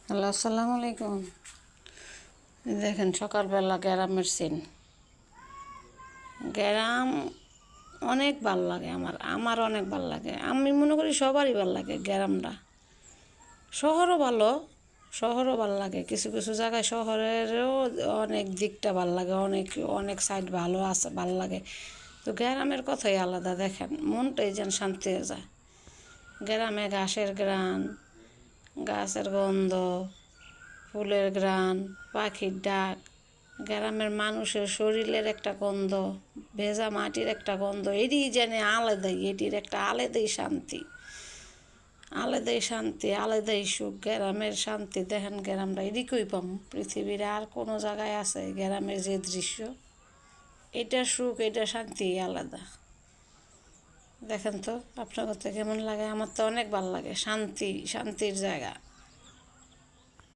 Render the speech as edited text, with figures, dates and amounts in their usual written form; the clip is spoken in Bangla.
হ্যালো, আসসালামু আলাইকুম। দেখেন সকালবেলা গ্রামের সিন। গ্রাম অনেক ভাল লাগে আমার অনেক ভাল লাগে। আমি মনে করি সবারই ভাল লাগে গ্রামটা। শহরও ভালো, শহরও ভাল লাগে। কিছু কিছু জায়গায় শহরেরও অনেক দিকটা ভাল লাগে, অনেক অনেক সাইড ভালো আছে, ভাল লাগে। তো গ্রামের কথাই আলাদা। দেখেন মনটাই যেন শান্তি হয়ে যায়। গ্রামে ঘাসের ঘ্রাণ, গাছের গন্ধ, ফুলের ঘ্রাণ, পাখির ডাক, গ্রামের মানুষের শরীরের একটা গন্ধ, ভেজা মাটির একটা গন্ধ, এটি যেন আলাদাই, এটির একটা আলাদাই শান্তি, আলাদাই শান্তি, আলাদাই সুখ। গ্রামের শান্তি দেখেন, গ্রামটা এদিকেই পাম। পৃথিবীর আর কোনো জায়গায় আছে গ্রামের যে দৃশ্য, এটা সুখ, এটা শান্তি আলাদা। দেখেন তো আপনার কথা কেমন লাগে? আমার তো অনেক ভালো লাগে, শান্তি, শান্তির জায়গা।